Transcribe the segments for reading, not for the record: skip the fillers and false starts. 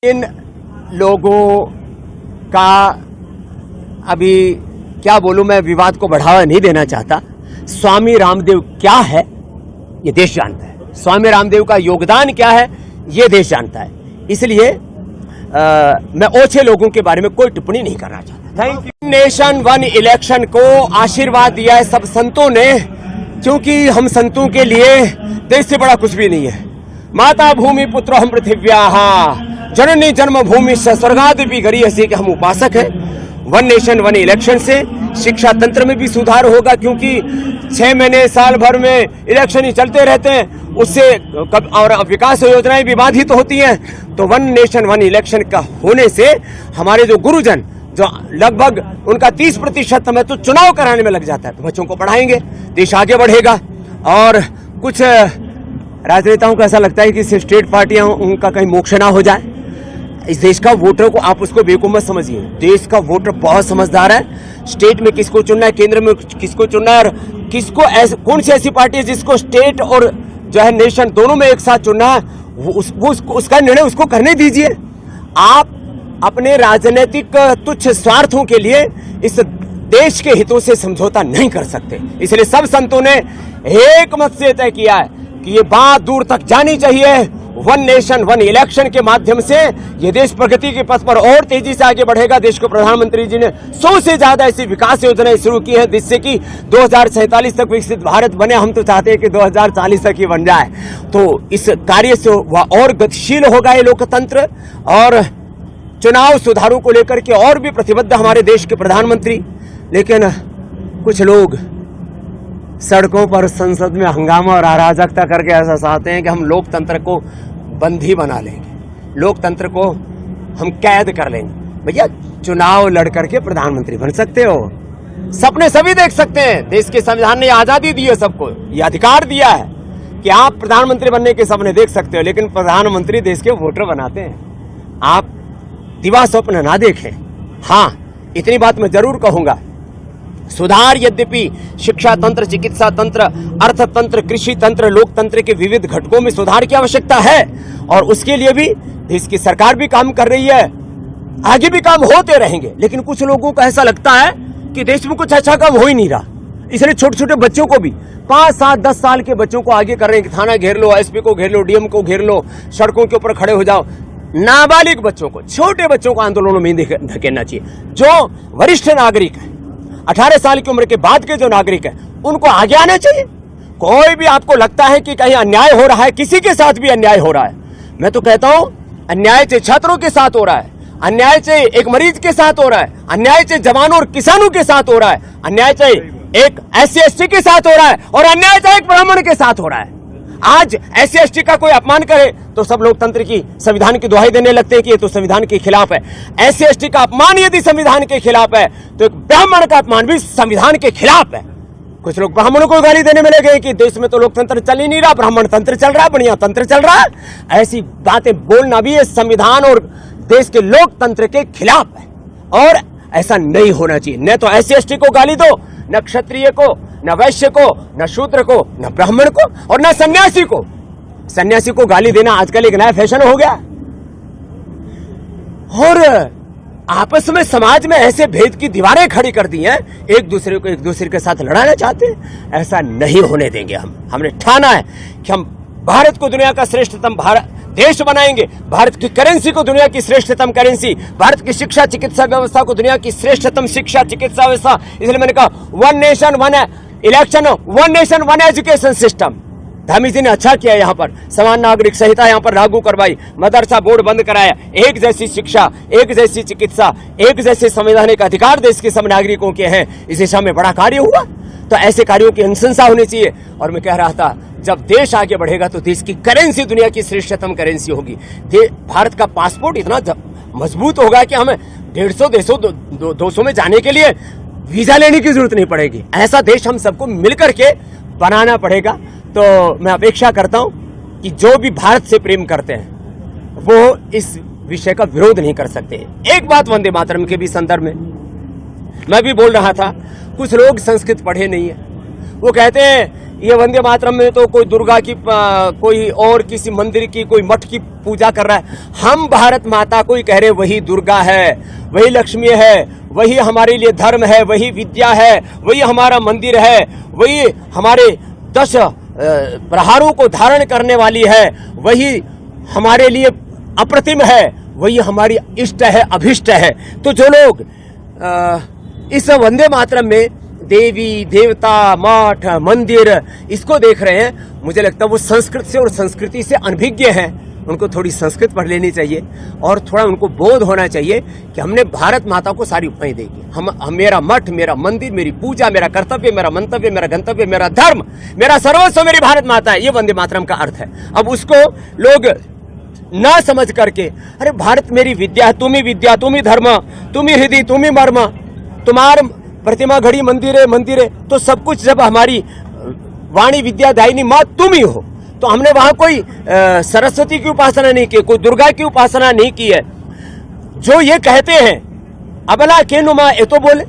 इन लोगों का अभी क्या बोलूं, मैं विवाद को बढ़ावा नहीं देना चाहता। स्वामी रामदेव क्या है ये देश जानता है, स्वामी रामदेव का योगदान क्या है ये देश जानता है। इसलिए मैं ओछे लोगों के बारे में कोई टिप्पणी नहीं करना चाहता। Thank you. Nation one election को आशीर्वाद दिया है सब संतों ने, क्योंकि हम संतों के लिए देश से बड़ा कुछ भी नहीं है। माता भूमि पुत्र हम पृथिव्याः जननी जन्मभूमि स्वर्गादपि गरीयसी के हम उपासक हैं। वन नेशन वन इलेक्शन से शिक्षा तंत्र में भी सुधार होगा, क्योंकि 6 महीने साल भर में इलेक्शन ही चलते रहते हैं, उससे और विकास योजनाएं भी बाधित होती हैं। तो वन नेशन वन इलेक्शन का होने से हमारे जो गुरुजन जो लगभग उनका 30% समय तो चुनाव कराने में लग जाता है, तो बच्चों को पढ़ाएंगे, देश आगे बढ़ेगा। और कुछ राजनेताओं को ऐसा लगता है कि स्टेट पार्टियां उनका कहीं मोक्ष ना हो जाए। इस देश का वोटर को आप उसको बेवकूफ मत समझिए, देश का वोटर बहुत समझदार है। स्टेट में किसको चुनना है, केंद्र में किसको चुनना है, और किसको कौन सी ऐसी पार्टी है जिसको स्टेट और जो है नेशन दोनों में एक साथ चुनना है, उसका निर्णय उसको करने दीजिए। आप अपने राजनीतिक तुच्छ स्वार्थों के लिए इस देश के हितों से समझौता नहीं कर सकते। इसलिए सब संतों ने एक मत से तय किया है कि ये बात दूर तक जानी चाहिए। वन नेशन वन इलेक्शन के माध्यम से ये देश प्रगति के पथ पर और तेजी से आगे बढ़ेगा। देश को प्रधानमंत्री जी ने 100 से ज्यादा ऐसी विकास योजनाएं शुरू की हैं, जिससे कि 2047 तक विकसित भारत बने। हम तो चाहते हैं कि 2040 तक ही बन जाए। तो इस कार्य से वह और गतिशील होगा ये लोकतंत्र, और चुनाव सुधारों को लेकर के और भी प्रतिबद्ध हमारे देश के प्रधानमंत्री। लेकिन कुछ लोग सड़कों पर संसद में हंगामा और अराजकता करके ऐसा चाहते हैं कि हम लोकतंत्र को बंदी बना लेंगे, लोकतंत्र को हम कैद कर लेंगे। भैया चुनाव लड़ करके प्रधानमंत्री बन सकते हो, सपने सभी देख सकते हैं। देश के संविधान ने आजादी दी है सबको, ये अधिकार दिया है कि आप प्रधानमंत्री बनने के सपने देख सकते हो, लेकिन प्रधानमंत्री देश के वोटर बनाते हैं। आप दिवा स्वप्न ना देखें। हाँ, इतनी बात मैं जरूर कहूंगा, सुधार यद्यपि शिक्षा तंत्र, चिकित्सा तंत्र, अर्थतंत्र, कृषि तंत्र, लोकतंत्र के विविध घटकों में सुधार की आवश्यकता है, और उसके लिए भी देश की सरकार भी काम कर रही है, आगे भी काम होते रहेंगे। लेकिन कुछ लोगों को ऐसा लगता है कि देश में कुछ अच्छा काम हो ही नहीं रहा, इसलिए छोटे छोटे बच्चों को भी 5, 7, 10 साल के बच्चों को आगे कर रहे हैं कि थाना घेर लो, एसपी को घेर लो, डीएम को घेर लो, सड़कों के ऊपर खड़े हो जाओ। नाबालिग बच्चों को, छोटे बच्चों को आंदोलनों में धकेलना चाहिए। जो वरिष्ठ नागरिक है, 18 साल की उम्र के बाद के जो नागरिक है, उनको आगे आना चाहिए। कोई भी आपको लगता है कि कहीं अन्याय हो रहा है, किसी के साथ भी अन्याय हो रहा है, मैं तो कहता हूं अन्याय चाहे छात्रों के साथ हो रहा है, अन्याय चाहे एक मरीज के साथ हो रहा है, अन्याय चाहे जवानों और किसानों के साथ हो रहा है, अन्याय चाहे एक SC ST के साथ हो रहा है, और अन्याय चाहे एक ब्राह्मण के साथ हो रहा है। आज SC ST का कोई अपमान करे तो सब लोकतंत्र की, संविधान की दुहाई देने लगते हैं कि ये तो संविधान के खिलाफ है। SC ST का अपमान यदि संविधान के खिलाफ है, तो एक ब्राह्मण का अपमान भी संविधान के खिलाफ है। कुछ लोग ब्राह्मणों को गाली देने में लगे कि देश में तो लोकतंत्र चल ही नहीं रहा, ब्राह्मण तंत्र चल रहा है, बढ़िया तंत्र चल रहा है। ऐसी बातें बोलना भी ये संविधान और देश के लोकतंत्र के खिलाफ है, और ऐसा नहीं होना चाहिए। न तो SC ST को गाली दो, न क्षत्रिय को, न वैश्य को, न शूद्र को, न ब्राह्मण को, और न सन्यासी को। सन्यासी को गाली देना आजकल एक नया फैशन हो गया, और आपस में समाज में ऐसे भेद की दीवारें खड़ी कर दी हैं, एक दूसरे को एक दूसरे के साथ लड़ाना चाहते हैं। ऐसा नहीं होने देंगे हमने ठाना है कि हम भारत को दुनिया का श्रेष्ठतम देश बनाएंगे, भारत की करेंसी को दुनिया की श्रेष्ठतम करेंसी, भारत की शिक्षा चिकित्सा व्यवस्था को दुनिया की श्रेष्ठतम शिक्षा चिकित्सा व्यवस्था। इसलिए मैंने कहा one nation one election, one nation one education system. Dhami ji ने अच्छा किया, यहाँ पर समान नागरिक संहिता यहाँ पर लागू करवाई, मदरसा बोर्ड बंद कराया, एक जैसी शिक्षा, एक जैसी चिकित्सा, एक जैसे संवैधानिक अधिकार देश के सब नागरिकों के हैं। इस दिशा में बड़ा कार्य हुआ, तो ऐसे कार्यों की अनुशंसा होनी चाहिए। और मैं कह रहा था, जब देश आगे बढ़ेगा तो देश की करेंसी दुनिया की श्रेष्ठतम करेंसी होगी। भारत का पासपोर्ट इतना मजबूत होगा कि हमें 150 देशों 200 में जाने के लिए वीजा लेने की जरूरत नहीं पड़ेगी। ऐसा देश हम सबको मिलकर के बनाना पड़ेगा। तो मैं अपेक्षा करता हूं कि जो भी भारत से प्रेम करते हैं वो इस विषय का विरोध नहीं कर सकते। एक बात वंदे मातरम के भी संदर्भ में मैं भी बोल रहा था, कुछ लोग संस्कृत पढ़े नहीं है, वो कहते हैं ये वंदे मातरम में तो कोई दुर्गा की कोई और किसी मंदिर की कोई मठ की पूजा कर रहा है। हम भारत माता को ही कह रहे, वही दुर्गा है, वही लक्ष्मी है, वही हमारे लिए धर्म है, वही विद्या है, वही हमारा मंदिर है, वही हमारे 10 प्रहारों को धारण करने वाली है, वही हमारे लिए अप्रतिम है, वही हमारी इष्ट है, अभिष्ट है। तो जो लोग इस वंदे मातरम में देवी देवता मठ मंदिर इसको देख रहे हैं, मुझे लगता है वो संस्कृत से और संस्कृति से अनभिज्ञ हैं। उनको थोड़ी संस्कृत पढ़ लेनी चाहिए और थोड़ा उनको बोध होना चाहिए कि हमने भारत माता को सारी उपमाएं देगी। हम मेरा मठ, मेरा मंदिर, मेरी पूजा, मेरा कर्तव्य, मेरा मंतव्य, मेरा गंतव्य, मेरा धर्म, मेरा सर्वस्व मेरी भारत माता है। ये वंदे मातरम का अर्थ है। अब उसको लोग ना समझ करके, अरे भारत मेरी विद्या है, तुम ही धर्म, तुम ही हृदय, तुम ही मर्म, तुम्हार प्रतिमा घड़ी मंदिर है, तो सब कुछ जब हमारी वाणी विद्या दायिनी माँ तुम ही हो, तो हमने वहां कोई सरस्वती की उपासना नहीं की, कोई दुर्गा की उपासना नहीं की है। जो ये कहते हैं अबला के नु माँ, ये तो बोले,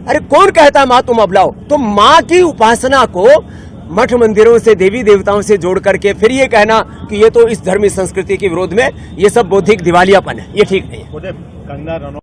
अरे कौन कहता है माँ तुम अबला हो? तो माँ की उपासना को मठ मंदिरों से, देवी देवताओं से जोड़ करके फिर ये कहना कि ये तो इस धर्मी संस्कृति के विरोध में, ये सब बौद्धिक दिवालियापन है, ये ठीक नहीं है।